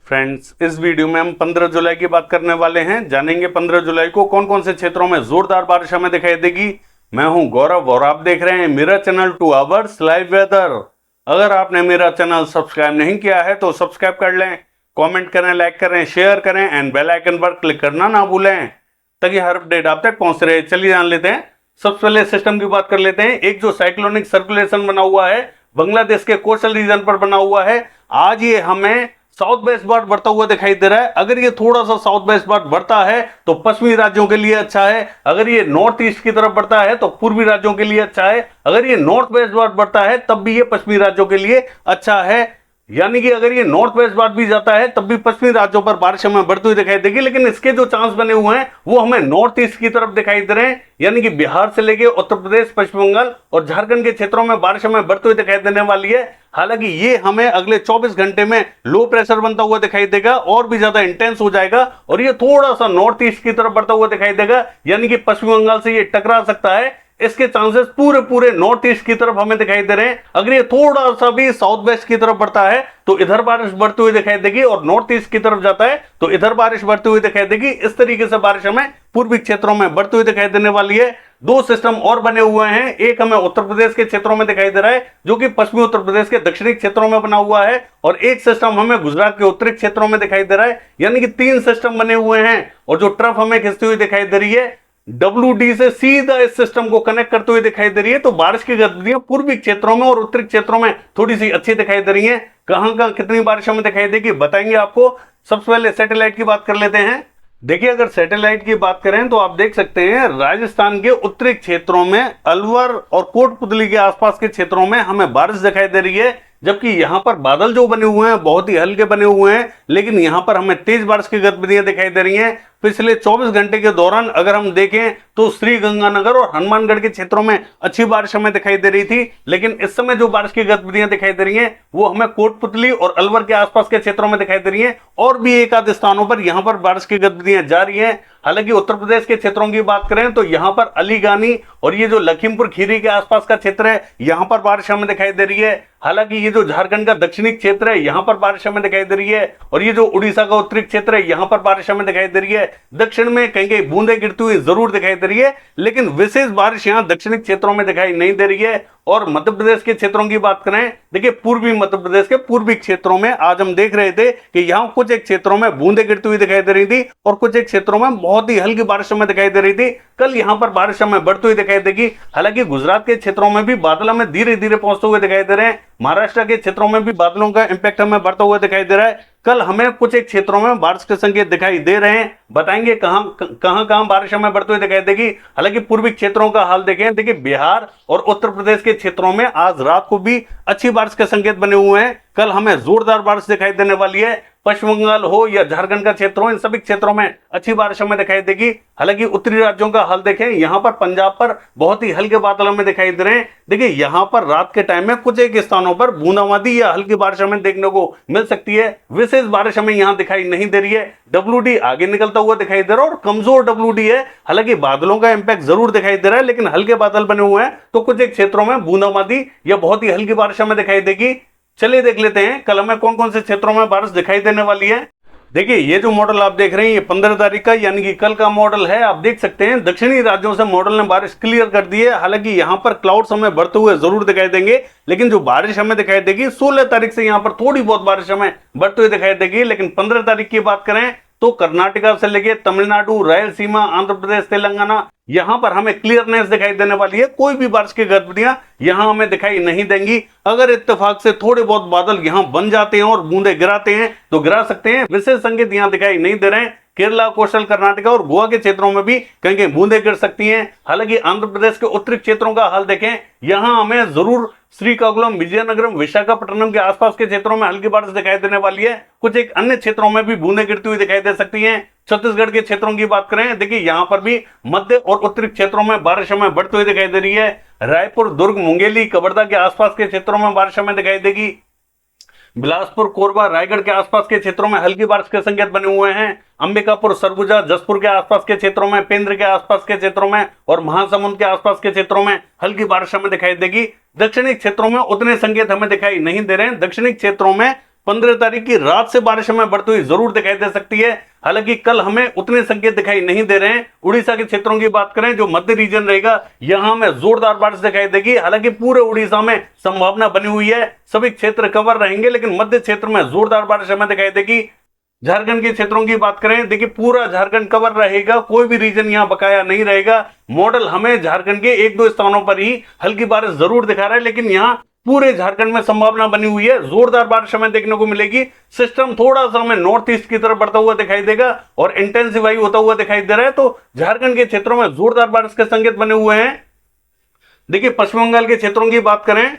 Friends, इस video में हम 15 जुलाई की बात करने वाले हैं। जानेंगे 15 जुलाई को कौन कौन से क्षेत्रों में जोरदार बारिश हमें दिखाई देगी। मैं हूं गौरव और आप देख रहे हैं मेरा चैनल 2 आवर्स लाइव वेदर। अगर आपने मेरा चैनल सब्सक्राइब नहीं किया है तो सब्सक्राइब कर लें, कमेंट करें, लाइक करें, शेयर करें एंड बेल आइकन पर क्लिक करना ना भूलें ताकि हर अपडेट आप तक पहुंच रहे। चलिए जान लेते हैं। सबसे पहले सिस्टम की बात कर लेते हैं। एक जो साइक्लोनिक सर्कुलेशन बना हुआ है बांग्लादेश के कोस्टल रीजन पर बना हुआ है, आज ये हमें साउथ वेस्ट बार बढ़ता हुआ दिखाई दे रहा है। अगर ये थोड़ा सा साउथ वेस्ट बार बढ़ता है तो पश्चिमी राज्यों के लिए अच्छा है। अगर ये नॉर्थ ईस्ट की तरफ बढ़ता है तो पूर्वी राज्यों के लिए अच्छा है। अगर ये नॉर्थ वेस्ट बार बढ़ता है तब भी ये पश्चिमी राज्यों के लिए अच्छा है। यानी कि अगर ये नॉर्थ वेस्ट बार भी जाता है तब भी पश्चिमी राज्यों पर बारिश हमें बढ़ती हुई दिखाई देगी, लेकिन इसके जो चांस बने हुए हैं वो हमें नॉर्थ ईस्ट की तरफ दिखाई दे रहे हैं। यानी कि बिहार से लेके उत्तर प्रदेश, पश्चिम बंगाल और झारखंड के क्षेत्रों में बारिश हमें बढ़ती हुई दिखाई देने वाली है। हालांकि ये हमें अगले 24 घंटे में लो प्रेशर बनता हुआ दिखाई देगा और भी ज्यादा इंटेंस हो जाएगा और ये थोड़ा सा नॉर्थ ईस्ट की तरफ बढ़ता हुआ दिखाई देगा। यानी कि पश्चिम बंगाल से ये टकरा सकता है। इसके चांसेस पूरे नॉर्थ ईस्ट की तरफ हमें दिखाई दे रहे हैं। अगर ये थोड़ा सा भी साउथ वेस्ट की तरफ बढ़ता है तो इधर बारिश बढ़ती हुई दिखाई देगी और नॉर्थ ईस्ट की तरफ जाता है तो इधर बारिश बढ़ती हुई दिखाई देगी। इस तरीके से बारिश हमें पूर्वी क्षेत्रों में बढ़ती हुई दिखाई देने वाली है। दो सिस्टम और बने हुए हैं। एक हमें उत्तर प्रदेश के क्षेत्रों में दिखाई दे रहा है जो कि पश्चिमी उत्तर प्रदेश के दक्षिणी क्षेत्रों में बना हुआ है, और एक सिस्टम हमें गुजरात के उत्तरी क्षेत्रों में दिखाई दे रहा है। यानी कि 3 सिस्टम बने हुए हैं और जो ट्रफ हमें खिंचती हुई दिखाई दे रही है WD से सीधा इस सिस्टम को कनेक्ट करते हुए दिखाई दे रही है। तो बारिश की गतिविधियां पूर्वी क्षेत्रों में और उत्तरी क्षेत्रों में थोड़ी सी अच्छी दिखाई दे रही हैं। कहां कितनी बारिश हमें दिखाई देगी बताएंगे आपको। सबसे पहले सैटेलाइट की बात कर लेते हैं। देखिए, अगर सैटेलाइट की बात करें तो आप देख सकते हैं राजस्थान के उत्तरी क्षेत्रों में अलवर और कोटपुतली के आसपास के क्षेत्रों में हमें बारिश दिखाई दे रही है, जबकि यहां पर बादल जो बने हुए हैं बहुत ही हल्के बने हुए हैं, लेकिन यहां पर हमें तेज बारिश की गतिविधियां दिखाई दे रही हैं। पिछले 24 घंटे के दौरान अगर हम देखें तो श्री गंगानगर और हनुमानगढ़ के क्षेत्रों में अच्छी बारिश हमें दिखाई दे रही थी, लेकिन इस समय जो बारिश की गतिविधियां दिखाई दे रही हैं वो हमें कोटपुतली और अलवर के आसपास के क्षेत्रों में दिखाई दे रही हैं, और भी एक आध स्थानों पर यहां पर बारिश की गतिविधियां जारी हैं। हालांकि उत्तर प्रदेश के क्षेत्रों की बात करें तो यहां पर अलीगानी और ये जो लखीमपुर खीरी के आसपास का क्षेत्र है यहां पर बारिश हमें दिखाई दे रही है। हालांकि ये जो झारखंड का दक्षिणी क्षेत्र है यहां पर बारिश हमें दिखाई दे रही है, और ये जो उड़ीसा का उत्तरी क्षेत्र है यहां पर बारिश हमें दिखाई दे रही है। दक्षिण में कहीं कहीं बूंदे गिरती हुई जरूर दिखाई दे रही है, लेकिन विशेष बारिश यहां दक्षिणी क्षेत्रों में दिखाई नहीं दे रही है। और मध्य प्रदेश के क्षेत्रों की बात करें, देखिए पूर्वी मध्य प्रदेश के पूर्वी क्षेत्रों में आज हम देख रहे थे कि यहां कुछ एक क्षेत्रों में बूंदे गिरती हुई दिखाई दे रही थी और कुछ एक क्षेत्रों में बहुत ही हल्की बारिश हमें दिखाई दे रही थी। कल यहां पर बारिश हमें बढ़ती हुई दिखाई देगी। हालांकि गुजरात के क्षेत्रों में भी बादल हमें धीरे धीरे पहुंचते हुए दिखाई दे रहे हैं। महाराष्ट्र के क्षेत्रों में भी बादलों का इंपैक्ट हमें बढ़ता हुआ दिखाई दे रहा है। कल हमें कुछ एक क्षेत्रों में बारिश के संकेत दिखाई दे रहे हैं। बताएंगे कहां बारिश हमें बढ़ती हुई दिखाई देगी। हालांकि पूर्वी क्षेत्रों का हाल देखें, देखिए बिहार और उत्तर प्रदेश के क्षेत्रों में आज रात को भी अच्छी बारिश के संकेत बने हुए हैं। कल हमें जोरदार बारिश दिखाई देने वाली है। पश्चिम बंगाल हो या झारखंड का क्षेत्र हो, इन सभी क्षेत्रों में अच्छी बारिश हमें दिखाई देगी। हालांकि उत्तरी राज्यों का हाल देखें, यहां पर पंजाब पर बहुत ही हल्के बादल हमें दिखाई दे रहे हैं। देखिए यहां पर रात के टाइम में कुछ एक स्थानों पर बूंदाबांदी या हल्की बारिश हमें देखने को मिल सकती है। विशेष बारिश हमें यहां दिखाई नहीं दे रही है। WD आगे निकलता हुआ दिखाई दे रहा है और कमजोर WD है। हालांकि बादलों का इंपैक्ट जरूर दिखाई दे रहा है, लेकिन हल्के बादल बने हुए हैं तो कुछ एक क्षेत्रों में बूंदाबांदी या बहुत ही हल्की बारिश हमें दिखाई देगी। चलिए देख लेते हैं कल हमें कौन कौन से क्षेत्रों में बारिश दिखाई देने वाली है। देखिए, ये जो मॉडल आप देख रहे हैं ये 15 तारीख का यानी कि कल का मॉडल है। आप देख सकते हैं दक्षिणी राज्यों से मॉडल ने बारिश क्लियर कर दी है। हालांकि यहां पर क्लाउड्स हमें बढ़ते हुए जरूर दिखाई देंगे, लेकिन जो बारिश हमें दिखाई देगी 16 तारीख से यहां पर थोड़ी बहुत बारिश हमें बढ़ते हुए दिखाई देगी। लेकिन 15 तारीख की बात करें तो कर्नाटका से लेके तमिलनाडु, रायलसीमा, आंध्र प्रदेश, तेलंगाना, यहां पर हमें क्लियरनेस दिखाई देने वाली है। कोई भी बारिश की गतिविधियां यहां हमें दिखाई नहीं देंगी। अगर इत्तेफाक से थोड़े बहुत बादल यहां बन जाते हैं और बूंदे गिराते हैं तो गिरा सकते हैं। विशेष संकेत यहां दिखाई नहीं दे रहे हैं। केरला, कोस्टल कर्नाटका और गोवा के क्षेत्रों में भी कहीं कहीं बूंदे गिर सकती हैं। हालांकि आंध्र प्रदेश के उत्तरी क्षेत्रों का हाल देखें, यहां हमें जरूर श्रीकाकुलम, विजयनगरम, विशाखापट्टनम के आसपास के क्षेत्रों में हल्की बारिश दिखाई देने वाली है। कुछ एक अन्य क्षेत्रों में भी बूंदे गिरती हुई दिखाई दे सकती हैं। छत्तीसगढ़ के क्षेत्रों की बात करें, देखिए यहां पर भी मध्य और उत्तरी क्षेत्रों में बारिश हमें बढ़ती हुई दिखाई दे रही है। रायपुर, दुर्ग, मुंगेली, कवर्धा के आसपास के क्षेत्रों में बारिश हमें दिखाई देगी। बिलासपुर, कोरबा, रायगढ़ के आसपास के क्षेत्रों में हल्की बारिश के संकेत बने हुए हैं। अंबिकापुर, सरगुजा, जसपुर के आसपास के क्षेत्रों में, पेंद्र के आसपास के क्षेत्रों में और महासमुंद के आसपास के क्षेत्रों में हल्की बारिश हमें दिखाई देगी। दक्षिणी क्षेत्रों में उतने संकेत हमें दिखाई नहीं दे रहे हैं। दक्षिणी क्षेत्रों में 15 तारीख की रात से बारिश हमें बढ़ती हुई जरूर दिखाई दे सकती है। हालांकि कल हमें उतने संकेत दिखाई नहीं दे रहे हैं। उड़ीसा के क्षेत्रों की बात करें, जो मध्य रीजन रहेगा, यहां हमें जोरदार बारिश दिखाई देगी। हालांकि पूरे उड़ीसा में संभावना बनी हुई है, सभी क्षेत्र कवर रहेंगे, लेकिन मध्य क्षेत्र में जोरदार बारिश हमें दिखाई देगी। झारखंड के क्षेत्रों की बात करें, देखिए पूरा झारखंड कवर रहेगा, कोई भी रीजन यहां बकाया नहीं रहेगा। मॉडल हमें झारखंड के एक दो स्थानों पर ही हल्की बारिश जरूर दिखा रहा है, लेकिन यहां पूरे झारखंड में संभावना बनी हुई है, जोरदार बारिश हमें देखने को मिलेगी। सिस्टम थोड़ा सा हमें नॉर्थ ईस्ट की तरफ बढ़ता हुआ दिखाई देगा और इंटेंसिफाई होता हुआ दिखाई दे रहा है, तो झारखंड के क्षेत्रों में जोरदार बारिश के संकेत बने हुए हैं। देखिए पश्चिम बंगाल के क्षेत्रों की बात करें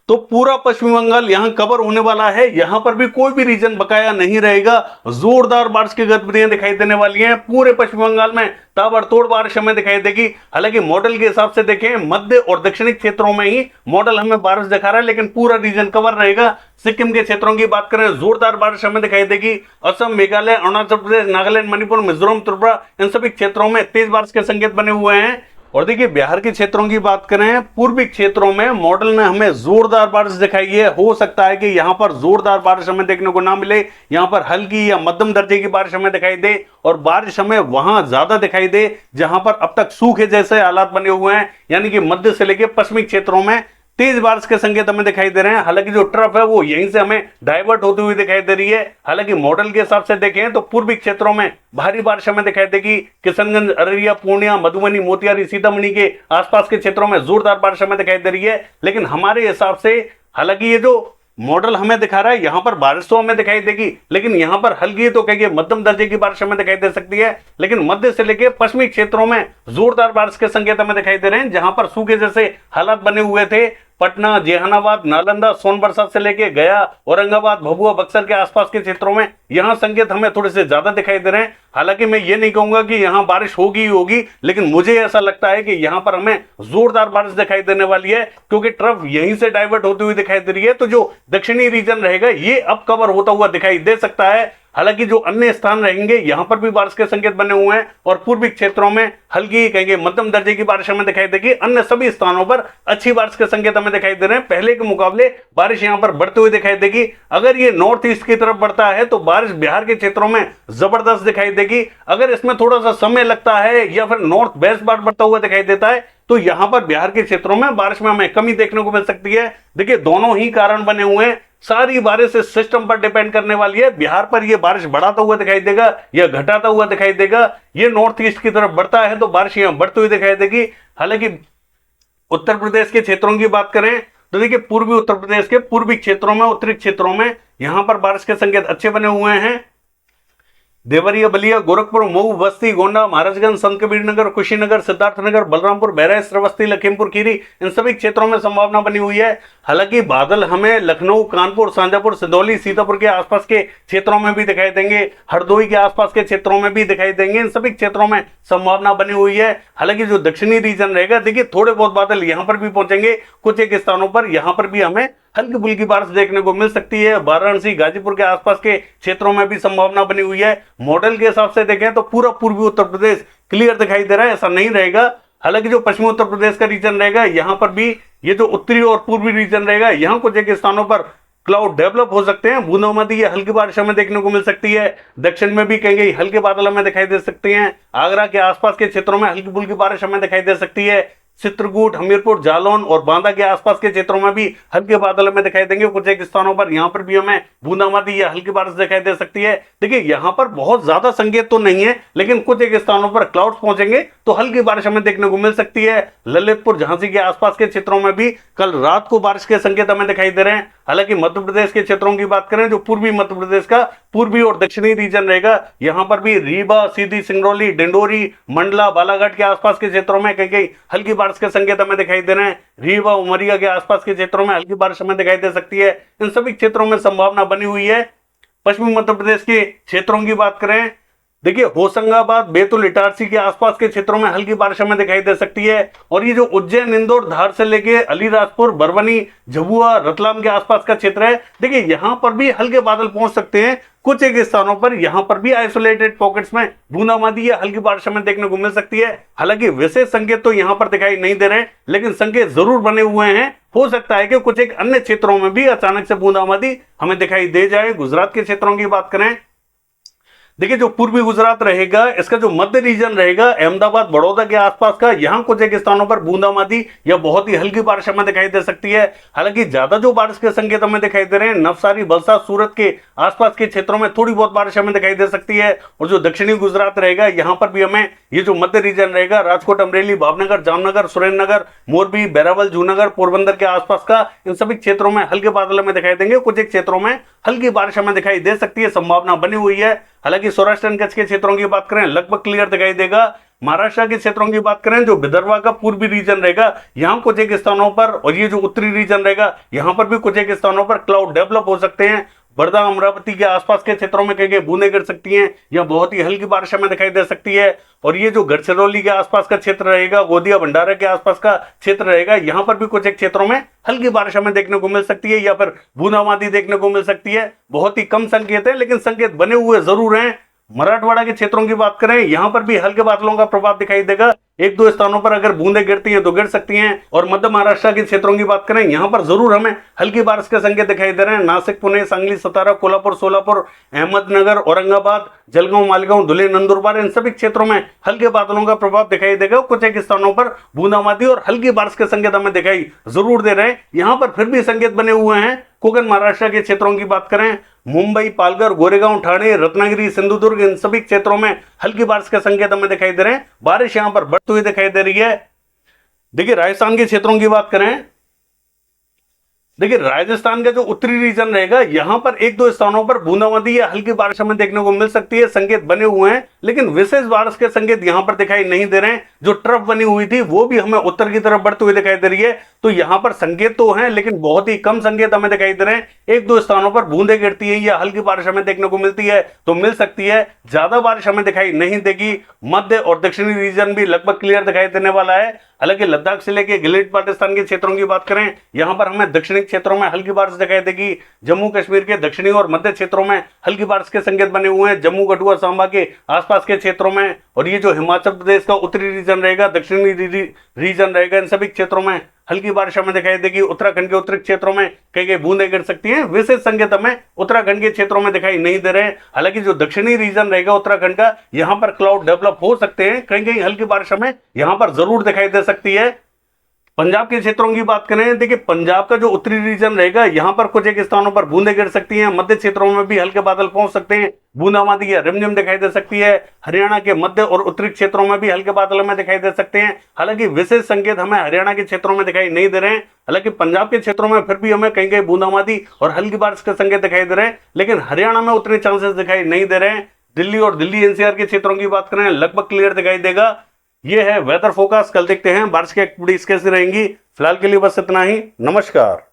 तो पूरा पश्चिम बंगाल यहां कवर होने वाला है, यहां पर भी कोई भी रीजन बकाया नहीं रहेगा। जोरदार बारिश की गतिविधियां दिखाई देने वाली हैं, पूरे पश्चिम बंगाल में ताबड़तोड़ बारिश हमें दिखाई देगी। हालांकि मॉडल के हिसाब से देखें, मध्य और दक्षिणी क्षेत्रों में ही मॉडल हमें बारिश दिखा रहा है, लेकिन पूरा रीजन कवर रहेगा। सिक्किम के क्षेत्रों की बात करें, जोरदार बारिश हमें दिखाई देगी। असम, मेघालय, अरुणाचल प्रदेश, नागालैंड, मणिपुर, मिजोरम, त्रिपुरा, इन सभी क्षेत्रों में तेज बारिश के संकेत बने हुए हैं। और देखिए बिहार के क्षेत्रों की बात करें, पूर्वी क्षेत्रों में मॉडल ने हमें जोरदार बारिश दिखाई है। हो सकता है कि यहां पर जोरदार बारिश हमें देखने को ना मिले, यहां पर हल्की या मध्यम दर्जे की बारिश हमें दिखाई दे, और बारिश हमें वहां ज्यादा दिखाई दे जहां पर अब तक सूखे जैसे हालात बने हुए हैं, यानी कि मध्य से लेकर पश्चिमी क्षेत्रों में तेज बारिश के संकेत हमें दिखाई दे रहे हैं। हालांकि जो ट्रफ है वो यहीं से हमें डाइवर्ट होती हुई दिखाई दे रही है। हालांकि मॉडल के हिसाब से देखें तो पूर्वी क्षेत्रों में भारी बारिश हमें दिखाई देगी। किशनगंज, अररिया, पूर्णिया, मधुबनी, मोतिहारी, सीतामढ़ी के आसपास के क्षेत्रों में जोरदार बारिश हमें दिखाई दे रही है। लेकिन हमारे हिसाब से हालांकि ये जो मॉडल हमें दिखा रहा है, यहां पर बारिश तो हमें दिखाई देगी, लेकिन यहां पर हल्की तो कहिए मध्यम दर्जे की बारिश हमें दिखाई दे सकती है। लेकिन मध्य से लेकर पश्चिमी क्षेत्रों में जोरदार बारिश के संकेत हमें दिखाई दे रहे हैं, जहां पर सूखे जैसे हालात बने हुए थे। पटना, जहानाबाद, नालंदा, सोनभद्र से लेके गया, औरंगाबाद, भभुआ, बक्सर के आसपास के क्षेत्रों में यहां संकेत हमें थोड़े से ज्यादा दिखाई दे रहे हैं। हालांकि मैं ये नहीं कहूंगा कि यहां बारिश होगी ही होगी, लेकिन मुझे ऐसा लगता है कि यहां पर हमें जोरदार बारिश दिखाई देने वाली है, क्योंकि ट्रफ यहीं से डाइवर्ट होती हुई दिखाई दे रही है। तो जो दक्षिणी रीजन रहेगा ये अब कवर होता हुआ दिखाई दे सकता है। हालांकि जो अन्य स्थान रहेंगे यहां पर भी बारिश के संकेत बने हुए हैं, और पूर्वी क्षेत्रों में हल्की कहेंगे मध्यम दर्जे की बारिश हमें दिखाई देगी। अन्य सभी स्थानों पर अच्छी बारिश के संकेत हमें दिखाई दे रहे हैं। पहले के मुकाबले बारिश यहां पर बढ़ते हुए दिखाई देगी। अगर ये नॉर्थ ईस्ट की तरफ बढ़ता है तो बारिश बिहार के क्षेत्रों में जबरदस्त दिखाई देगी। अगर इसमें थोड़ा सा समय लगता है या फिर नॉर्थ वेस्ट पार्ट बढ़ता हुआ दिखाई देता है तो यहां पर बिहार के क्षेत्रों में बारिश में हमें कमी देखने को मिल सकती है। देखिए दोनों ही कारण बने हुए हैं, सारी बारिश इस सिस्टम पर डिपेंड करने वाली है। बिहार पर यह बारिश बढ़ाता हुआ दिखाई देगा या घटाता हुआ दिखाई देगा। ये नॉर्थ ईस्ट की तरफ बढ़ता है तो बारिश यहां बढ़ती हुई दिखाई देगी। हालांकि उत्तर प्रदेश के क्षेत्रों की बात करें तो देखिए पूर्वी उत्तर प्रदेश के पूर्वी क्षेत्रों में, उत्तरी क्षेत्रों में यहां पर बारिश के संकेत अच्छे बने हुए हैं। देवरिया, बलिया, गोरखपुर, मऊ, बस्ती, गोंडा, महाराजगंज, संत कबीर नगर, कुशीनगर, सिद्धार्थनगर, बलरामपुर, बहराइच, श्रावस्ती, लखीमपुर खीरी, इन सभी क्षेत्रों में संभावना बनी हुई है। हालांकि बादल हमें लखनऊ, कानपुर, शाजापुर, सिंदौली, सीतापुर के आसपास के क्षेत्रों में भी दिखाई देंगे, हरदोई के आसपास के क्षेत्रों में भी दिखाई देंगे। इन सभी क्षेत्रों में संभावना बनी हुई है। हालांकि जो दक्षिणी रीजन रहेगा, देखिए थोड़े बहुत बादल यहां पर भी पहुंचेंगे, कुछ एक स्थानों पर यहां पर भी हमें हल्की फुल्की बारिश देखने को मिल सकती है। वाराणसी, गाजीपुर के आसपास के क्षेत्रों में भी संभावना बनी हुई है। मॉडल के हिसाब से देखें तो पूरा पूर्वी उत्तर प्रदेश क्लियर दिखाई दे रहा है, ऐसा नहीं रहेगा। हालांकि जो पश्चिमी उत्तर प्रदेश का रीजन रहेगा यहां पर भी ये जो उत्तरी और पूर्वी रीजन रहेगा, यहां कुछ एक स्थानों पर क्लाउड डेवलप हो सकते हैं, बूंदाबांदी या हल्की बारिश हमें देखने को मिल सकती है। दक्षिण में भी कहीं हल्के बादल हमें दिखाई दे सकते हैं। आगरा के आसपास के क्षेत्रों में हल्की फुल्की बारिश हमें दिखाई दे सकती है। चित्रकूट, हमीरपुर, जालौन और बांदा के आसपास के क्षेत्रों में भी हल्के बादल हमें दिखाई देंगे। कुछ एक स्थानों पर यहां पर भी हमें बूंदाबांदी या हल्की बारिश दिखाई दे सकती है। देखिए यहां पर बहुत ज्यादा संकेत तो नहीं है, लेकिन कुछ एक स्थानों पर क्लाउड्स पहुंचेंगे तो हल्की बारिश हमें देखने को मिल सकती है। ललितपुर, झांसी के आसपास के क्षेत्रों में भी कल रात को बारिश के संकेत हमें दिखाई दे रहे हैं। हालांकि मध्य प्रदेश के क्षेत्रों की बात करें, जो पूर्वी मध्य प्रदेश का पूर्वी और दक्षिणी रीजन रहेगा, यहां पर भी रीवा, सीधी, सिंगरौली, डिंडोरी, मंडला, बालाघाट के आसपास के क्षेत्रों में कहीं हल्की बारिश के संकेत हमें दिखाई दे रहे हैं। रीवा, उमरिया के आसपास के क्षेत्रों में हल्की बारिश हमें दिखाई दे सकती है। इन सभी क्षेत्रों में संभावना बनी हुई है। पश्चिमी मध्य प्रदेश के क्षेत्रों की बात करें, देखिए होशंगाबाद, बैतूल, इटारसी के आसपास के क्षेत्रों में हल्की बारिश हमें दिखाई दे सकती है। और ये जो उज्जैन, इंदौर, धार से लेके अलीराजपुर, बरवनी, झबुआ, रतलाम के आसपास का क्षेत्र है, देखिए यहां पर भी हल्के बादल पहुंच सकते हैं। कुछ एक स्थानों पर यहां पर भी आइसोलेटेड पॉकेट्स में बूंदाबांदी या हल्की बारिश हमें देखने को मिल सकती है। हालांकि विशेष संकेत तो यहां पर दिखाई नहीं दे रहे, लेकिन संकेत जरूर बने हुए हैं। हो सकता है कि कुछ एक अन्य क्षेत्रों में भी अचानक से बूंदाबांदी हमें दिखाई दे जाए। गुजरात के क्षेत्रों की बात करें, देखिए जो पूर्वी गुजरात रहेगा, इसका जो मध्य रीजन रहेगा, अहमदाबाद, बड़ौदा के आसपास का, यहां कुछ एक स्थानों पर बूंदाबांदी या बहुत ही हल्की बारिश हमें दिखाई दे सकती है। हालांकि ज्यादा जो बारिश के संकेत हमें दिखाई दे रहे हैं, नवसारी, वलसाड, सूरत के आसपास के क्षेत्रों में थोड़ी बहुत बारिश हमें दिखाई दे सकती है। और जो दक्षिणी गुजरात रहेगा, यहां पर भी हमें ये जो मध्य रीजन रहेगा, राजकोट, अमरेली, भावनगर, जामनगर, सुरेंद्रनगर, मोरबी, बैरावल, जूनागढ़, पोरबंदर के आसपास का, इन सभी क्षेत्रों में हल्के बादल हमें दिखाई देंगे। कुछ एक क्षेत्रों में हल्की बारिश हमें दिखाई दे सकती है, संभावना बनी हुई है। हालांकि सौराष्ट्र एंड कच्छ के क्षेत्रों की बात करें, लगभग क्लियर दिखाई देगा। महाराष्ट्र के क्षेत्रों की बात करें, जो विदर्भ का पूर्वी रीजन रहेगा, यहां कुछ एक स्थानों पर, और ये जो उत्तरी रीजन रहेगा, यहां पर भी कुछ एक स्थानों पर क्लाउड डेवलप हो सकते हैं। वर्धा, अमरावती के आसपास के क्षेत्रों में कहीं बूंदें गिर सकती हैं या बहुत ही हल्की बारिश हमें दिखाई दे सकती है। और ये जो गढ़चिरौली के आसपास का क्षेत्र रहेगा, गोंदिया, भंडारा के आसपास का क्षेत्र रहेगा, यहां पर भी कुछ एक क्षेत्रों में हल्की बारिश हमें देखने को मिल सकती है या फिर बूंदाबांदी देखने को मिल सकती है। बहुत ही कम संकेत है, लेकिन संकेत बने हुए जरूर हैं। मराठवाड़ा के क्षेत्रों की बात करें, यहां पर भी हल्के बादलों का प्रभाव दिखाई देगा। एक दो स्थानों पर अगर बूंदें गिरती हैं तो गिर सकती हैं। और मध्य महाराष्ट्र के क्षेत्रों की बात करें, यहां पर जरूर हमें हल्की बारिश के संकेत दिखाई दे रहे हैं। नासिक, पुणे, सांगली, सतारा, कोल्हापुर, सोलापुर, अहमदनगर, औरंगाबाद, जलगांव, मालेगांव, धुले, नंदुरबार, इन सभी क्षेत्रों में हल्के बादलों का प्रभाव दिखाई देगा। कुछ एक स्थानों पर बूंदाबांदी और हल्की बारिश के संकेत हमें दिखाई जरूर दे रहे हैं। यहां पर फिर भी संकेत बने हुए हैं। कोकण महाराष्ट्र के क्षेत्रों की बात करें, मुंबई, पालघर, गोरेगांव, ठाणे, रत्नागिरी, सिंधुदुर्ग, इन सभी क्षेत्रों में हल्की बारिश के संकेत हमें दिखाई दे रहे हैं। बारिश यहां पर बढ़ती हुई दिखाई दे रही है। देखिए राजस्थान के क्षेत्रों की बात करें, देखिए राजस्थान का जो उत्तरी रीजन रहेगा, यहां पर एक दो स्थानों पर बूंदाबांदी या हल्की बारिश हमें देखने को मिल सकती है। संकेत बने हुए हैं, लेकिन विशेष बारिश के संकेत यहां पर दिखाई नहीं दे रहे हैं। जो ट्रफ बनी हुई थी वो भी हमें उत्तर की तरफ बढ़ती हुई दिखाई दे रही है। तो यहां पर संकेत तो हैं, लेकिन बहुत ही कम संकेत हमें दिखाई दे रहे हैं। एक दो स्थानों पर बूंदें गिरती है या हल्की बारिश हमें देखने को मिलती है तो मिल सकती है। ज्यादा बारिश हमें दिखाई नहीं देगी। मध्य और दक्षिणी रीजन भी लगभग क्लियर दिखाई देने वाला है। हालांकि लद्दाख से लेकर गिलगित बाल्टिस्तान के क्षेत्रों की बात करें, यहां पर हमें दक्षिणी क्षेत्रों में हल्की बारिश दिखाई देगी। जम्मू कश्मीर के दक्षिणी और मध्य क्षेत्रों में हल्की बारिश के संकेत बने हुए हैं। जम्मू, कठुआ, सांबा के आसपास के क्षेत्रों में, और ये जो हिमाचल प्रदेश का उत्तरी रीजन रहेगा, दक्षिणी रीजन रहेगा, इन सभी क्षेत्रों में हल्की बारिश हमें दिखाई देगी। उत्तराखंड के उत्तरी क्षेत्रों में कई कई बूंदें गिर सकती हैं। विशेष संकेत हमें उत्तराखंड के क्षेत्रों में दिखाई नहीं दे रहे हैं। हालांकि जो दक्षिणी रीजन रहेगा उत्तराखंड का, यहां पर क्लाउड डेवलप हो सकते हैं। कहीं कहीं हल्की बारिश हमें यहां पर जरूर दिखाई दे सकती है। पंजाब के क्षेत्रों की बात करें, देखिए पंजाब का जो उत्तरी रीजन रहेगा, यहां पर कुछ एक स्थानों पर बूंदें गिर सकती हैं। मध्य क्षेत्रों में भी हल्के बादल पहुंच सकते हैं। बूंदाबांदी या रिमझिम दिखाई दे सकती है। हरियाणा के मध्य और उत्तरी क्षेत्रों में भी हल्के बादल हमें दिखाई दे सकते हैं। हालांकि विशेष संकेत हमें हरियाणा के क्षेत्रों में दिखाई नहीं दे रहे हैं। हालांकि पंजाब के क्षेत्रों में फिर भी हमें कहीं कहीं बूंदाबांदी और हल्की बारिश के संकेत दिखाई दे रहे हैं, लेकिन हरियाणा में उतने चांसेस दिखाई नहीं दे रहे हैं। दिल्ली और दिल्ली एनसीआर के क्षेत्रों की बात करें, लगभग क्लियर दिखाई देगा। ये है वेदर फोरकास्ट। कल देखते हैं बारिश की एक्टिविटीज कैसी रहेंगी। फिलहाल के लिए बस इतना ही। नमस्कार।